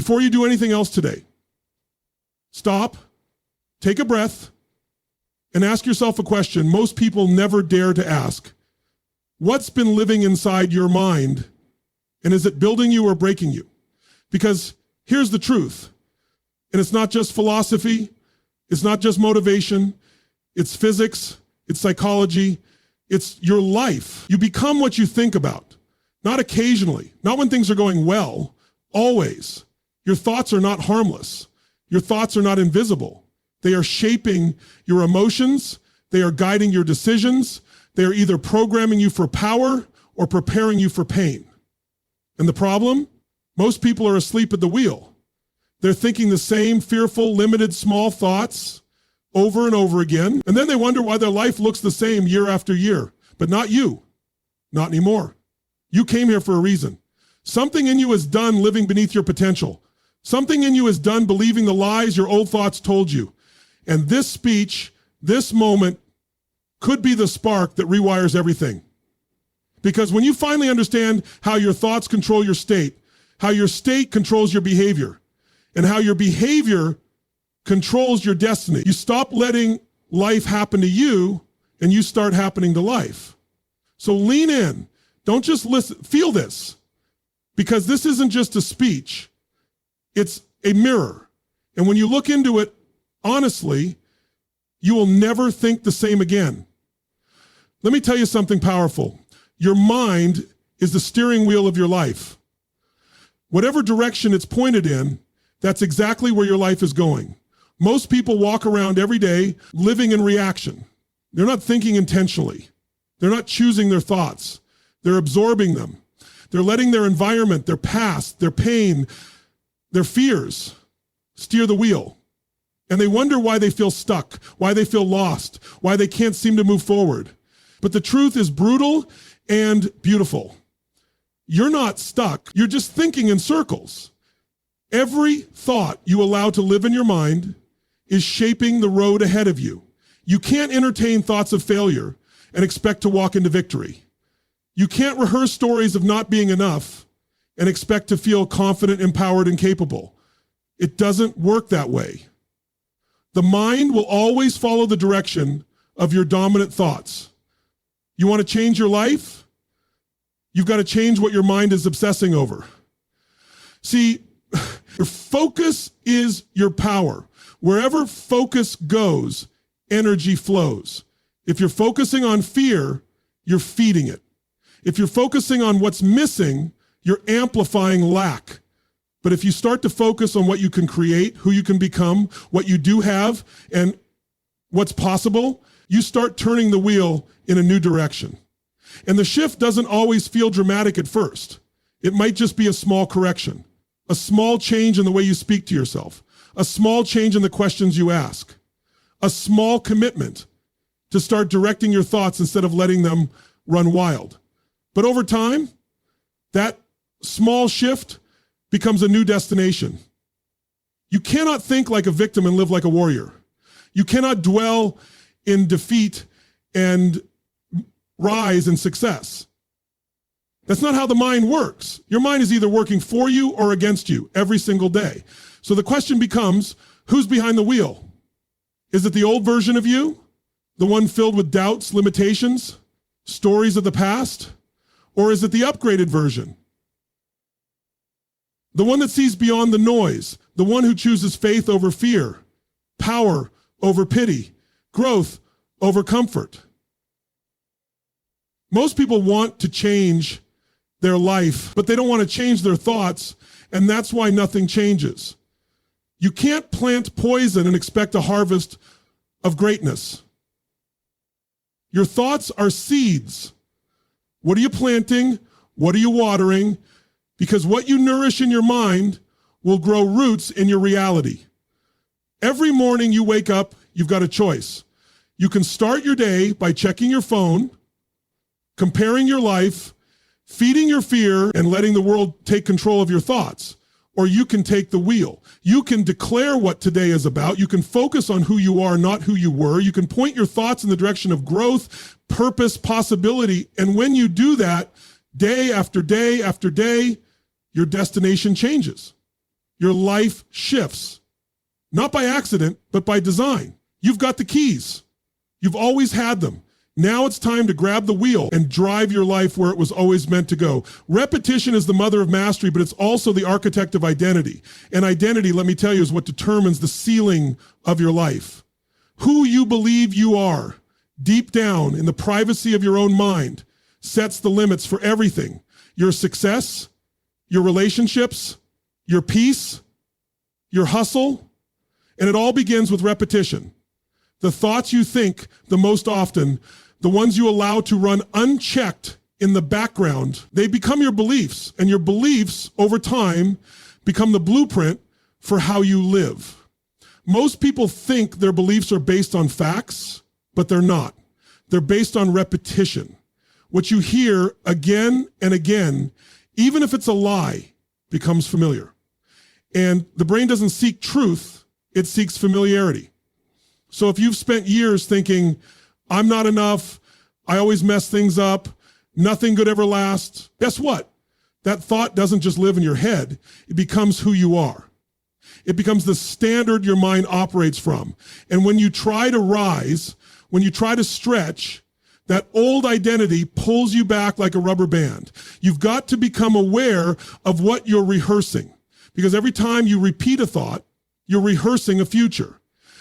Before you do anything else today, stop, take a breath, and ask yourself a question most people never dare to ask. What's been living inside your mind, and is it building you or breaking you? Because here's the truth, and it's not just philosophy, it's not just motivation, it's physics, it's psychology, it's your life. You become what you think about, not occasionally, not when things are going well, always. Your thoughts are not harmless. Your thoughts are not invisible. They are shaping your emotions. They are guiding your decisions. They are either programming you for power or preparing you for pain. And the problem? Most people are asleep at the wheel. They're thinking the same fearful, limited, small thoughts over and over again. And then they wonder why their life looks the same year after year. But not you. Not anymore. You came here for a reason. Something in you is done living beneath your potential. Something in you is done believing the lies your old thoughts told you. And this speech, this moment, could be the spark that rewires everything. Because when you finally understand how your thoughts control your state, how your state controls your behavior, and how your behavior controls your destiny, you stop letting life happen to you, and you start happening to life. So lean in. Don't just listen. Feel this. Because this isn't just a speech. It's a mirror. And when you look into it honestly, you will never think the same again. Let me tell you something powerful. Your mind is the steering wheel of your life. Whatever direction it's pointed in, that's exactly where your life is going. Most people walk around every day living in reaction. They're not thinking intentionally. They're not choosing their thoughts. They're absorbing them. They're letting their environment, their past, their pain, their fears steer the wheel. And they wonder why they feel stuck, why they feel lost, why they can't seem to move forward. But the truth is brutal and beautiful. You're not stuck. You're just thinking in circles. Every thought you allow to live in your mind is shaping the road ahead of you. You can't entertain thoughts of failure and expect to walk into victory. You can't rehearse stories of not being enough and expect to feel confident, empowered, and capable. It doesn't work that way. The mind will always follow the direction of your dominant thoughts. You want to change your life? You've got to change what your mind is obsessing over. See, your focus is your power. Wherever focus goes, energy flows. If you're focusing on fear, you're feeding it. If you're focusing on what's missing, you're amplifying lack. But if you start to focus on what you can create, who you can become, what you do have, and what's possible, you start turning the wheel in a new direction. And the shift doesn't always feel dramatic at first. It might just be a small correction, a small change in the way you speak to yourself, a small change in the questions you ask, a small commitment to start directing your thoughts instead of letting them run wild. But over time, that small shift becomes a new destination. You cannot think like a victim and live like a warrior. You cannot dwell in defeat and rise in success. That's not how the mind works. Your mind is either working for you or against you every single day. So the question becomes, who's behind the wheel? Is it the old version of you? The one filled with doubts, limitations, stories of the past? Or is it the upgraded version? The one that sees beyond the noise, the one who chooses faith over fear, power over pity, growth over comfort. Most people want to change their life, but they don't want to change their thoughts, and that's why nothing changes. You can't plant poison and expect a harvest of greatness. Your thoughts are seeds. What are you planting? What are you watering? Because what you nourish in your mind will grow roots in your reality. Every morning you wake up, you've got a choice. You can start your day by checking your phone, comparing your life, feeding your fear, and letting the world take control of your thoughts. Or you can take the wheel. You can declare what today is about. You can focus on who you are, not who you were. You can point your thoughts in the direction of growth, purpose, possibility. And when you do that, day after day after day, your destination changes. Your life shifts. Not by accident, but by design. You've got the keys. You've always had them. Now it's time to grab the wheel and drive your life where it was always meant to go. Repetition is the mother of mastery, but it's also the architect of identity. And identity, let me tell you, is what determines the ceiling of your life. Who you believe you are, deep down in the privacy of your own mind, sets the limits for everything. Your success, your relationships, your peace, your hustle, and it all begins with repetition. The thoughts you think the most often, the ones you allow to run unchecked in the background, they become your beliefs, and your beliefs over time become the blueprint for how you live. Most people think their beliefs are based on facts, but they're not. They're based on repetition. What you hear again and again, even if it's a lie, becomes familiar. And the brain doesn't seek truth, it seeks familiarity. So if you've spent years thinking, I'm not enough, I always mess things up, nothing good ever lasts, guess what? That thought doesn't just live in your head, it becomes who you are. It becomes the standard your mind operates from. And when you try to rise, when you try to stretch, that old identity pulls you back like a rubber band. You've got to become aware of what you're rehearsing. Because every time you repeat a thought, you're rehearsing a future.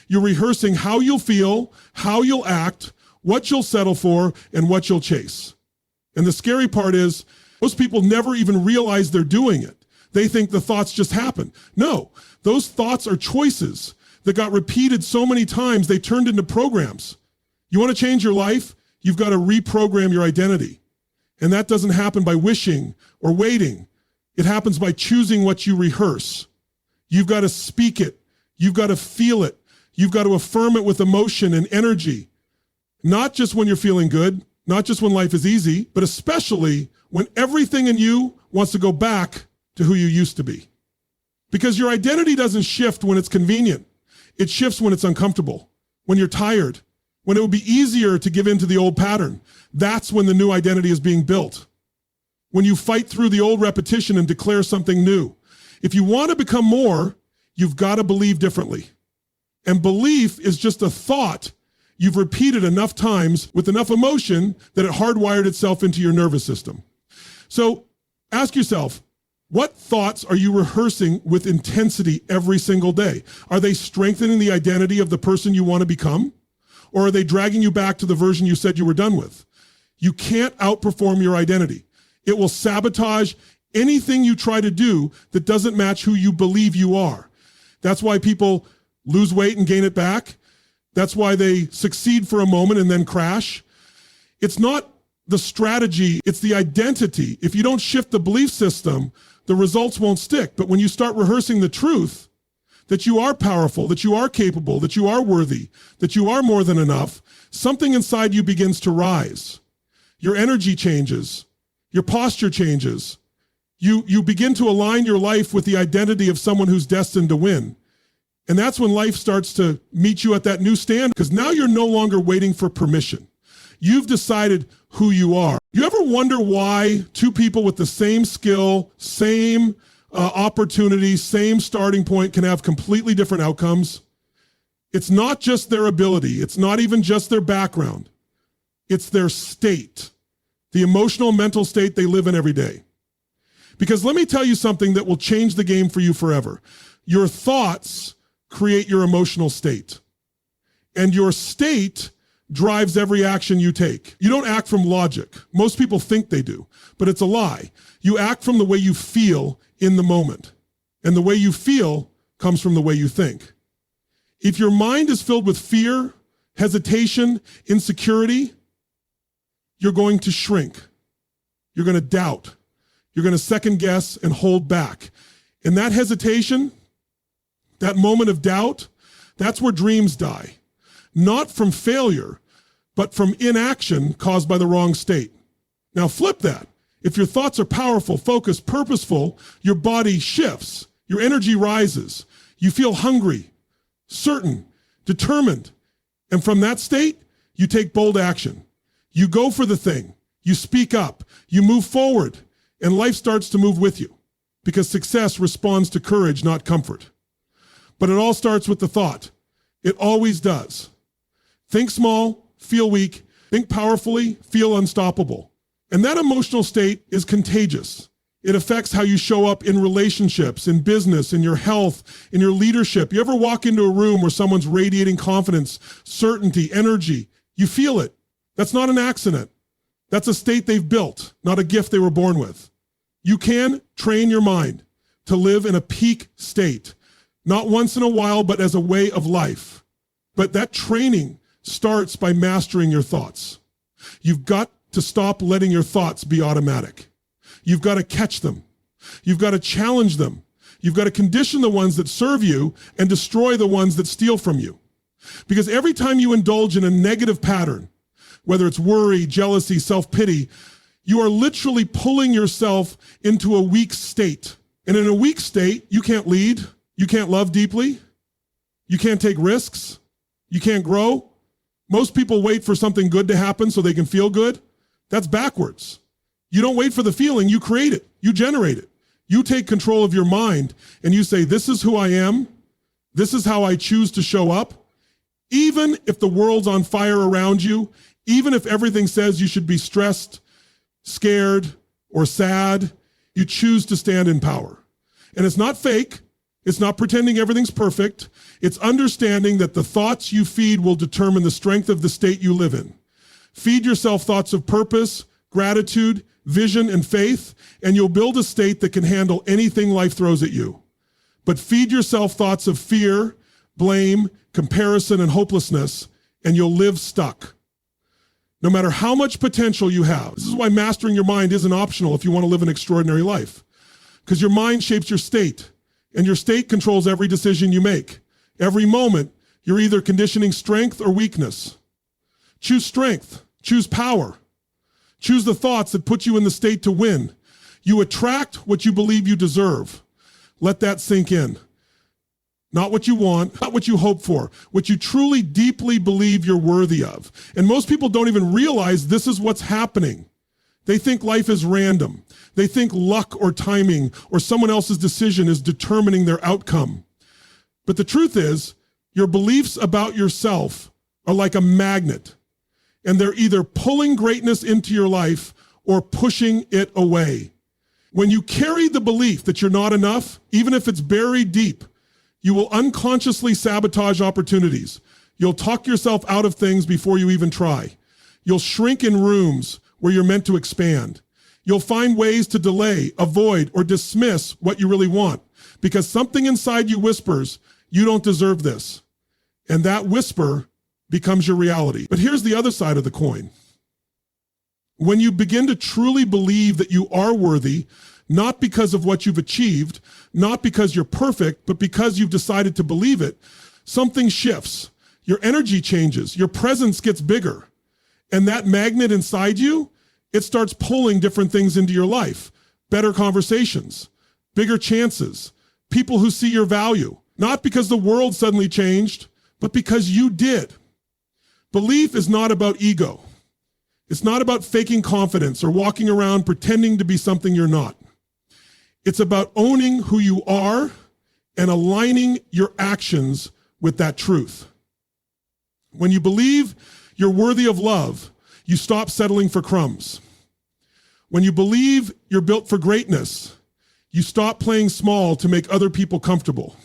You're rehearsing how you'll feel, how you'll act, what you'll settle for, and what you'll chase. And the scary part is, most people never even realize they're doing it. They think the thoughts just happen. No, those thoughts are choices that got repeated so many times they turned into programs. You want to change your life? You've got to reprogram your identity. And that doesn't happen by wishing or waiting. It happens by choosing what you rehearse. You've got to speak it. You've got to feel it. You've got to affirm it with emotion and energy. Not just when you're feeling good, not just when life is easy, but especially when everything in you wants to go back to who you used to be. Because your identity doesn't shift when it's convenient. It shifts when it's uncomfortable, when you're tired, when it would be easier to give in to the old pattern. That's when the new identity is being built. When you fight through the old repetition and declare something new. If you want to become more, you've got to believe differently. And belief is just a thought you've repeated enough times with enough emotion that it hardwired itself into your nervous system. So ask yourself, what thoughts are you rehearsing with intensity every single day? Are they strengthening the identity of the person you want to become? Or are they dragging you back to the version you said you were done with? You can't outperform your identity. It will sabotage anything you try to do that doesn't match who you believe you are. That's why people lose weight and gain it back. That's why they succeed for a moment and then crash. It's not the strategy, it's the identity. If you don't shift the belief system, the results won't stick. But when you start rehearsing the truth, that you are powerful, that you are capable, that you are worthy, that you are more than enough, something inside you begins to rise. Your energy changes. Your posture changes. You begin to align your life with the identity of someone who's destined to win. And that's when life starts to meet you at that new standard, because now you're no longer waiting for permission. You've decided who you are. You ever wonder why two people with the same skill, same opportunity, same starting point can have completely different outcomes? It's not just their ability. It's not even just their background. It's their state, the emotional, mental state they live in every day. Because let me tell you something that will change the game for you forever. Your thoughts create your emotional state. And your state drives every action you take. You don't act from logic. Most people think they do, but it's a lie. You act from the way you feel in the moment. And the way you feel comes from the way you think. If your mind is filled with fear, hesitation, insecurity, you're going to shrink. You're going to doubt. You're going to second guess and hold back. And that hesitation, that moment of doubt, that's where dreams die. Not from failure, but from inaction caused by the wrong state. Now flip that. If your thoughts are powerful, focused, purposeful, your body shifts, your energy rises, you feel hungry, certain, determined. And from that state, you take bold action. You go for the thing, you speak up, you move forward, and life starts to move with you. because success responds to courage, not comfort. But it all starts with the thought. It always does. Think small, feel weak, think powerfully, feel unstoppable. And that emotional state is contagious. It affects how you show up in relationships, in business, in your health, in your leadership. You ever walk into a room where someone's radiating confidence, certainty, energy? You feel it. That's not an accident. That's a state they've built, not a gift they were born with. You can train your mind to live in a peak state, not once in a while, but as a way of life. But that training starts by mastering your thoughts. You've got to stop letting your thoughts be automatic. You've got to catch them. You've got to challenge them. You've got to condition the ones that serve you and destroy the ones that steal from you. Because every time you indulge in a negative pattern, whether it's worry, jealousy, self-pity, you are literally pulling yourself into a weak state. And in a weak state, you can't lead, you can't love deeply, you can't take risks, you can't grow. Most people wait for something good to happen so they can feel good. That's backwards. You don't wait for the feeling, you create it, you generate it. You take control of your mind and you say, this is who I am, this is how I choose to show up. Even if the world's on fire around you, even if everything says you should be stressed, scared, or sad, you choose to stand in power. And it's not fake. It's not pretending everything's perfect. It's understanding that the thoughts you feed will determine the strength of the state you live in. Feed yourself thoughts of purpose, gratitude, vision, and faith, and you'll build a state that can handle anything life throws at you. But feed yourself thoughts of fear, blame, comparison, and hopelessness, and you'll live stuck. No matter how much potential you have. This is why mastering your mind isn't optional if you want to live an extraordinary life. Because your mind shapes your state, and your state controls every decision you make. Every moment, you're either conditioning strength or weakness. Choose strength, choose power. Choose the thoughts that put you in the state to win. You attract what you believe you deserve. Let that sink in. Not what you want, not what you hope for, what you truly deeply believe you're worthy of. And most people don't even realize this is what's happening. They think life is random. They think luck or timing or someone else's decision is determining their outcome. But the truth is, your beliefs about yourself are like a magnet, and they're either pulling greatness into your life or pushing it away. When you carry the belief that you're not enough, even if it's buried deep, you will unconsciously sabotage opportunities. You'll talk yourself out of things before you even try. You'll shrink in rooms where you're meant to expand. You'll find ways to delay, avoid, or dismiss what you really want because something inside you whispers, you don't deserve this. And that whisper becomes your reality. But here's the other side of the coin. When you begin to truly believe that you are worthy, not because of what you've achieved, not because you're perfect, but because you've decided to believe it, something shifts. Your energy changes. Your presence gets bigger. And that magnet inside you, it starts pulling different things into your life. Better conversations, bigger chances, people who see your value, not because the world suddenly changed, but because you did. Belief is not about ego. It's not about faking confidence or walking around pretending to be something you're not. It's about owning who you are and aligning your actions with that truth. When you believe you're worthy of love, you stop settling for crumbs. When you believe you're built for greatness, you stop playing small to make other people comfortable.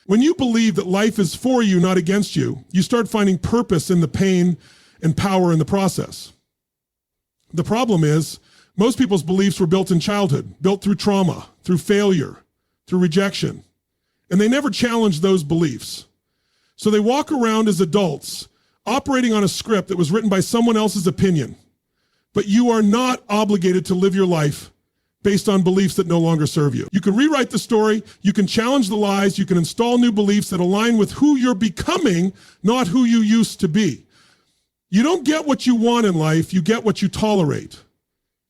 When you believe that life is for you, not against you, you start finding purpose in the pain and power in the process. The problem is, most people's beliefs were built in childhood, built through trauma, through failure, through rejection, and they never challenged those beliefs. So they walk around as adults, operating on a script that was written by someone else's opinion. But you are not obligated to live your life based on beliefs that no longer serve you. You can rewrite the story, you can challenge the lies, you can install new beliefs that align with who you're becoming, not who you used to be. You don't get what you want in life, you get what you tolerate.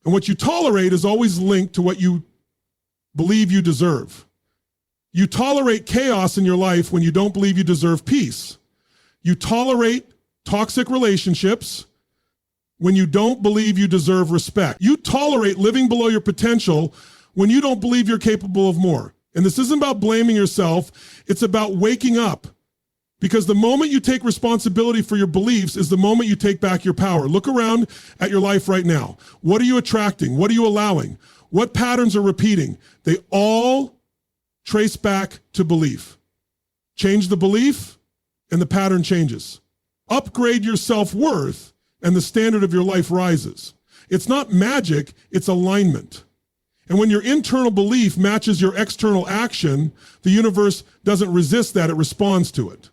And what you tolerate is always linked to what you believe you deserve. You tolerate chaos in your life when you don't believe you deserve peace. You tolerate toxic relationships when you don't believe you deserve respect. You tolerate living below your potential when you don't believe you're capable of more. And this isn't about blaming yourself. It's about waking up. Because the moment you take responsibility for your beliefs is the moment you take back your power. Look around at your life right now. What are you attracting? What are you allowing? What patterns are repeating? They all trace back to belief. Change the belief and the pattern changes. Upgrade your self-worth and the standard of your life rises. It's not magic, it's alignment. And when your internal belief matches your external action, the universe doesn't resist that, it responds to it.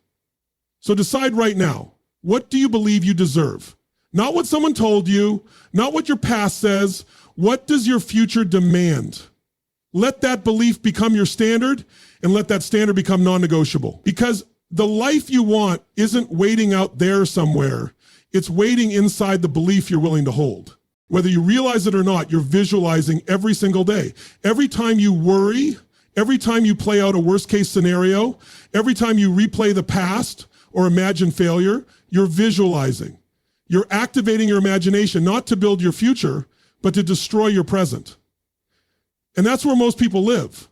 So decide right now, what do you believe you deserve? Not what someone told you, not what your past says. What does your future demand? Let that belief become your standard and let that standard become non-negotiable. Because the life you want isn't waiting out there somewhere. It's waiting inside the belief you're willing to hold. Whether you realize it or not, you're visualizing every single day. Every time you worry, every time you play out a worst case scenario, every time you replay the past or imagine failure, you're visualizing. You're activating your imagination, not to build your future, but to destroy your present. And that's where most people live.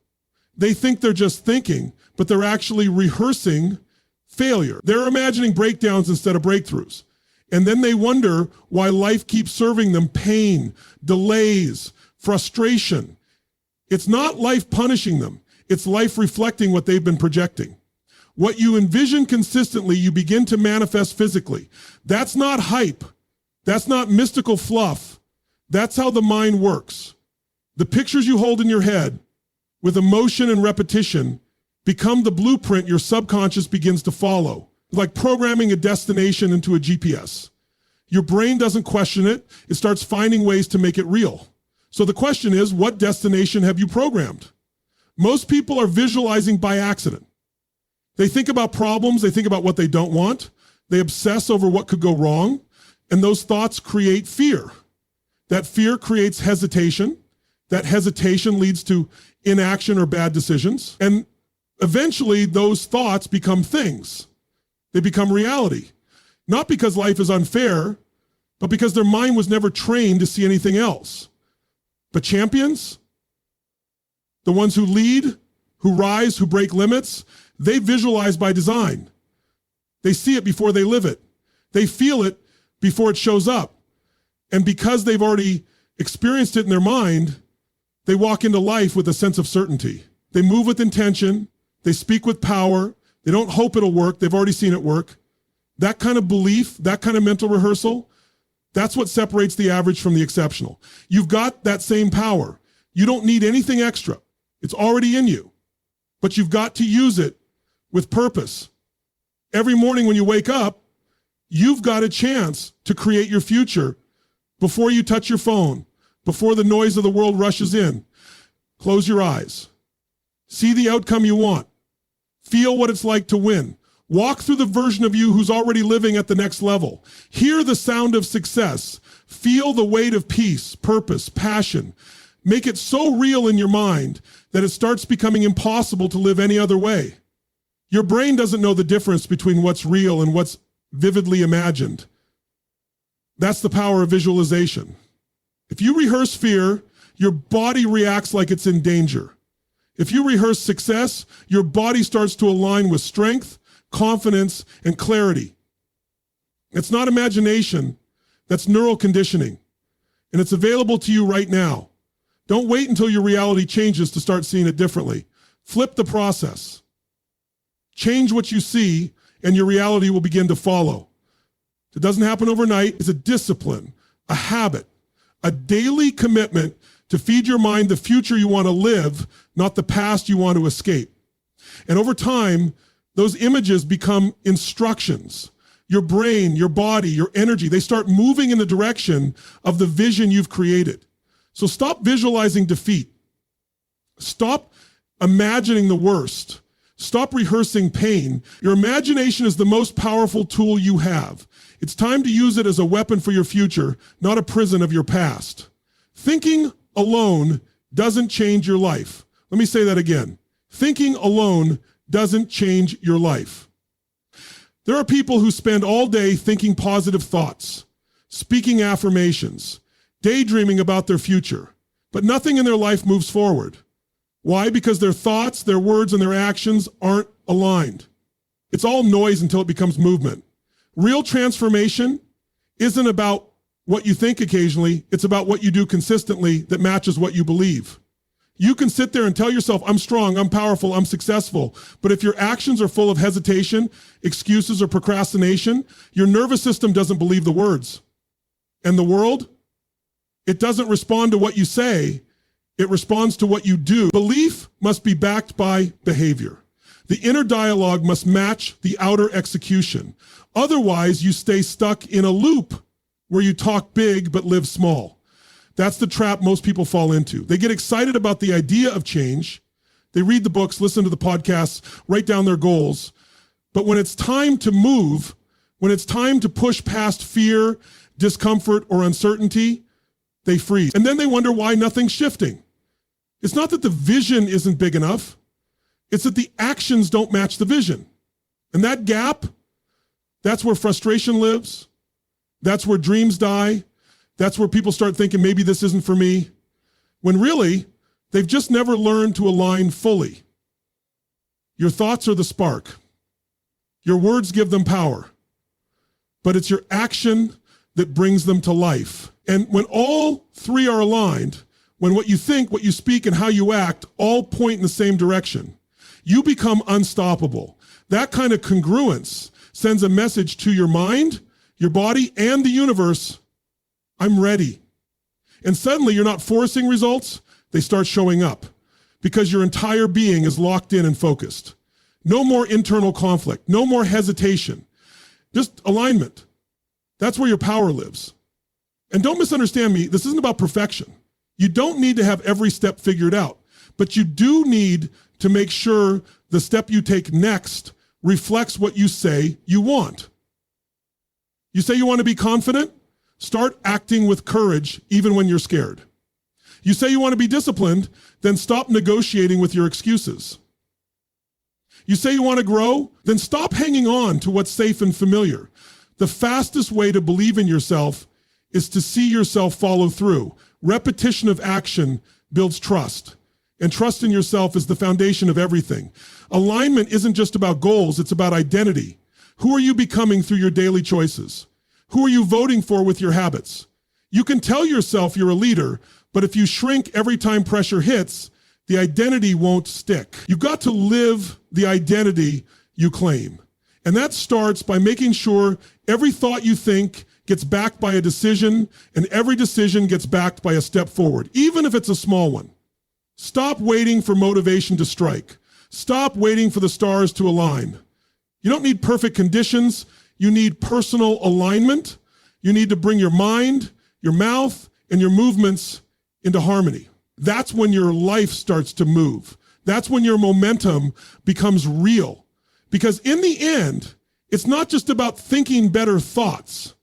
They think they're just thinking, but they're actually rehearsing failure. They're imagining breakdowns instead of breakthroughs. And then they wonder why life keeps serving them pain, delays, frustration. It's not life punishing them. It's life reflecting what they've been projecting. What you envision consistently, you begin to manifest physically. That's not hype. That's not mystical fluff. That's how the mind works. The pictures you hold in your head with emotion and repetition become the blueprint your subconscious begins to follow. Like programming a destination into a GPS. Your brain doesn't question it. It starts finding ways to make it real. So the question is, what destination have you programmed? Most people are visualizing by accident. They think about problems. They think about what they don't want. They obsess over what could go wrong. And those thoughts create fear. That fear creates hesitation. That hesitation leads to inaction or bad decisions. And eventually those thoughts become things. They become reality. Not because life is unfair, but because their mind was never trained to see anything else. But champions, the ones who lead, who rise, who break limits, they visualize by design. They see it before they live it. They feel it before it shows up. And because they've already experienced it in their mind, they walk into life with a sense of certainty. They move with intention. They speak with power. They don't hope it'll work. They've already seen it work. That kind of belief, that kind of mental rehearsal, that's what separates the average from the exceptional. You've got that same power. You don't need anything extra. It's already in you. But you've got to use it with purpose. Every morning when you wake up, you've got a chance to create your future before you touch your phone, before the noise of the world rushes in. Close your eyes. See the outcome you want. Feel what it's like to win. Walk through the version of you who's already living at the next level. Hear the sound of success. Feel the weight of peace, purpose, passion. Make it so real in your mind that it starts becoming impossible to live any other way. Your brain doesn't know the difference between what's real and what's vividly imagined. That's the power of visualization. If you rehearse fear, your body reacts like it's in danger. If you rehearse success, your body starts to align with strength, confidence, and clarity. It's not imagination, that's neural conditioning. And it's available to you right now. Don't wait until your reality changes to start seeing it differently. Flip the process. Change what you see, and your reality will begin to follow. It doesn't happen overnight. It's a discipline, a habit, a daily commitment to feed your mind the future you want to live, not the past you want to escape. And over time, those images become instructions. Your brain, your body, your energy, they start moving in the direction of the vision you've created. So stop visualizing defeat. Stop imagining the worst. Stop rehearsing pain. Your imagination is the most powerful tool you have. It's time to use it as a weapon for your future, not a prison of your past. Thinking alone doesn't change your life. Let me say that again. Thinking alone doesn't change your life. There are people who spend all day thinking positive thoughts, speaking affirmations, daydreaming about their future. but nothing in their life moves forward. Why? Because their thoughts, their words, and their actions aren't aligned. It's all noise until it becomes movement. Real transformation isn't about what you think occasionally, it's about what you do consistently that matches what you believe. You can sit there and tell yourself, I'm strong, I'm powerful, I'm successful. But if your actions are full of hesitation, excuses, or procrastination, your nervous system doesn't believe the words. And the world, it doesn't respond to what you say, it responds to what you do. Belief must be backed by behavior. The inner dialogue must match the outer execution. Otherwise, you stay stuck in a loop where you talk big but live small. That's the trap most people fall into. They get excited about the idea of change. They read the books, listen to the podcasts, write down their goals. But when it's time to move, when it's time to push past fear, discomfort, or uncertainty, they freeze. And then they wonder why nothing's shifting. It's not that the vision isn't big enough. It's that the actions don't match the vision. And that gap, that's where frustration lives. That's where dreams die. That's where people start thinking, maybe this isn't for me. When really, they've just never learned to align fully. Your thoughts are the spark. Your words give them power. But it's your action that brings them to life. And when all three are aligned, when what you think, what you speak, and how you act all point in the same direction, you become unstoppable. That kind of congruence sends a message to your mind, your body, and the universe. I'm ready. And suddenly you're not forcing results, they start showing up because your entire being is locked in and focused. No more internal conflict, no more hesitation, just alignment. That's where your power lives. And don't misunderstand me, this isn't about perfection. You don't need to have every step figured out, but you do need to make sure the step you take next reflects what you say you want. You say you want to be confident? Start acting with courage even when you're scared. You say you want to be disciplined, then stop negotiating with your excuses. You say you want to grow, then stop hanging on to what's safe and familiar. The fastest way to believe in yourself is to see yourself follow through. Repetition of action builds trust, and trust in yourself is the foundation of everything. Alignment isn't just about goals, it's about identity. Who are you becoming through your daily choices? Who are you voting for with your habits? You can tell yourself you're a leader, but if you shrink every time pressure hits, the identity won't stick. You've got to live the identity you claim. And that starts by making sure every thought you think gets backed by a decision, and every decision gets backed by a step forward, even if it's a small one. Stop waiting for motivation to strike. Stop waiting for the stars to align. You don't need perfect conditions. You need personal alignment. You need to bring your mind, your mouth, and your movements into harmony. That's when your life starts to move. That's when your momentum becomes real. Because in the end, it's not just about thinking better thoughts.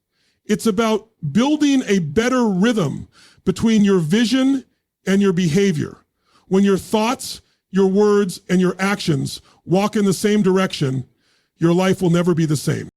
It's about building a better rhythm between your vision and your behavior. When your thoughts, your words, and your actions walk in the same direction, your life will never be the same.